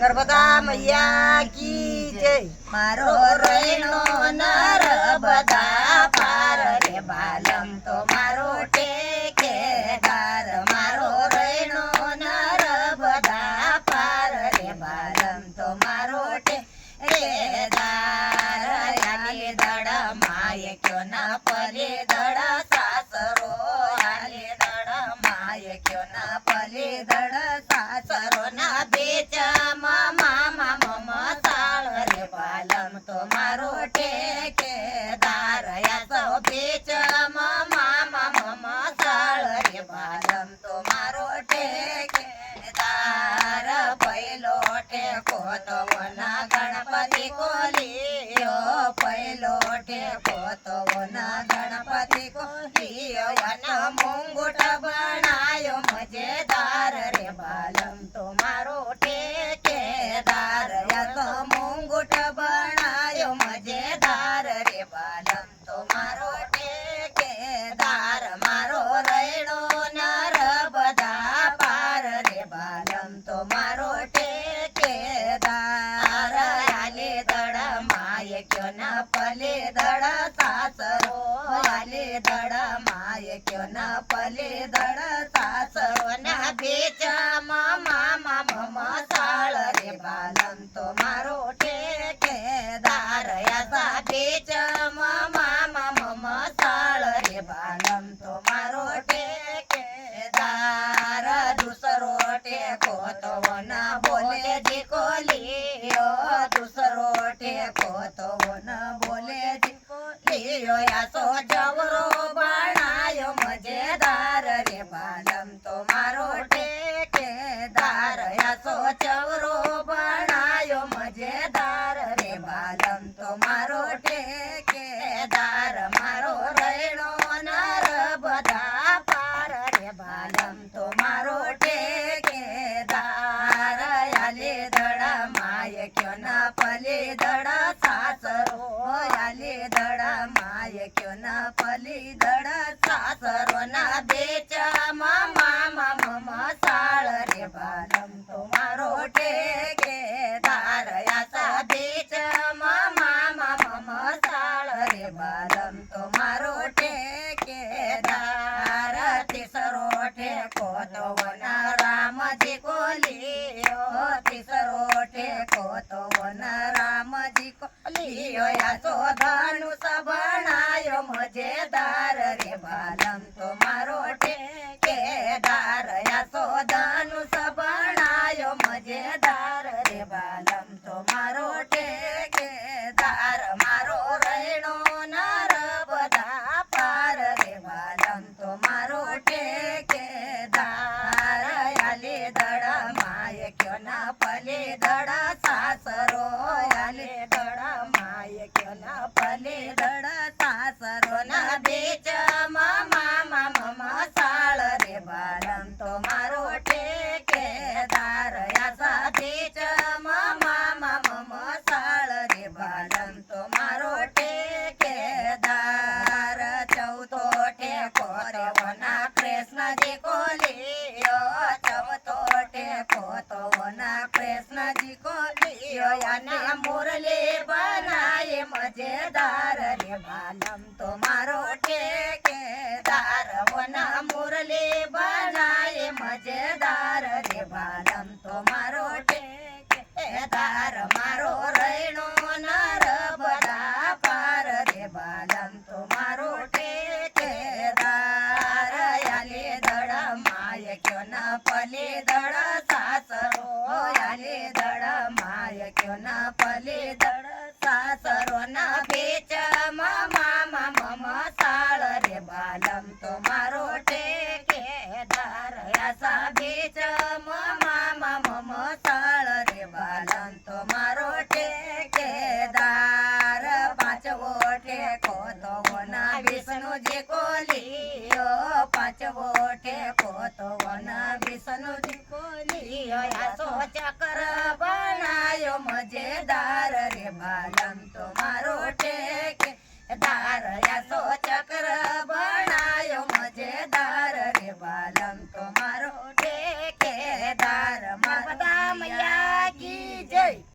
નર્મદા મૈયા કી જય। મારો રેણો નર્મદા પાર રે બાલમ તો મારો ટેકેદાર મારો રેણો નર્મદા પાર રે બાલમ તો મારો ટેકેદાર આલે દડ માય ક્યો ના પલે દડ સાસરો આલે દડ માય ક્યો ના પલે દડ સાસરો ના બેચમાં મામા મમતાળ રે બાલમ તો મારો ટેકેદાર યા સૌ બેચમાં મામા મમતાળ રે બાલમ તો મારો ટેકેદાર પહેલો ટેકો તો વના ગણપતિ કોલિયો પહેલો ટેકો તો વના ગણપતિ કોલિયો યના મુંગુટ બનાયો મજેદાર રે બાલમ તો મારો ટેકેદાર યા તો મુંગુટ બનાયો મજેદાર રે બાલમ તો મારો ટેકેદાર મારો રેણો નર્મદા પાર રે બાલમ તો મારો ટેકેદાર આલે દડ માય ક્યો ના પલે દડ સાસરો આલે દડ માય ક્યો ના પલે દડ સાસરો ના બેચમાં મામા મમતાળ રે બાલમ તો મારો ટેકેદાર યા બેચમાં મામા મમતાળ રે બાલમ તો મારો ટેકેદાર દુસરો ટેકો તો વના બોલે જી કોલિયો દુસરો ટેકો તો વના બોલે જી કોલિયો યા સો જવરો બનાયો મજેદાર રે બાલમ તો મારો ટેકેદાર યા સો ચવરો બનાયો મજેદાર રે બાલમ તો મારો ટેકેદાર મારો રેણો નર્મદા પાર રે બાલમ તો મારો ટેકેદાર આલે દડ માય ક્યો ના પલે દડ સાસરો આલે દડ માય ક્યો ના પલે દડ સાસરો ના બેચમાં મામા મમતાળ રે બાલમ તો મારો ટેકેદાર યા બેચમાં મામા મમતાળ રે બાલમ તો મારો ટેકેદાર તીસરો ટેકો તો વના રામજી કોલિયો તીસરો ટેકો તો વના રામજી કોલિયો યા તો ધનુષ બનાયો મજેદાર રે બાલમ તો મારો ટેકેદાર યા તો ધનુષ બનાયો મજેદાર રે બાલમ તો મારો ટેકેદાર મારો રેણો નર્મદા પાર રે બાલમ તો મારો ટેકેદાર આલે દડ માય ક્યો ના પલે દડ સાસરો આલે દડ માય ક્યો ના પલે દડ સાસરો ના બેચમાં મામા મમતાળ રે બાલમ તો મારો ટેકેદાર યા બેચમાં મામા મમતાળ રે બાલમ તો મારો ટેકેદાર ચૌથો ટેકો રે વના કૃષ્ણજી કોલિયો ચૌથો ટેકો તો વના કૃષ્ણજી કોલિયો યાના મુરલી બનાય મજેદાર રે બાલમ તો મારો ટેકેદાર વના મુરલી બનાય મજેદાર રે બાલમ તો મારો ટેકેદાર મારો રેણો નર્મદા પાર રે બાલમ તો મારો ટેકેદાર આલે દડ માય ક્યો ના પલે દડ સાસરો આલે દડ માય ક્યો ના પલે દડ સાસરો ના બેચમાં મામા મમતાળ રે બાલમ તો મારો ટેકેદાર યા બેચમાં મામા મમતાળ રે બાલમ તો મારો ટેકેદાર પાંચવો ટેકો તો વના વિષ્ણુજી કોલિયો પાંચવો ટેકો તો વના વિષ્ણુજી કોલિયો યા સો ચક્ર બનાયો મજેદાર રે બાલમ તો મારો ટેકેદાર યા સો ચક્ર બનાયો મજેદાર રે બાલમ તો મારો ટેકેદાર નર્મદા મૈયા કી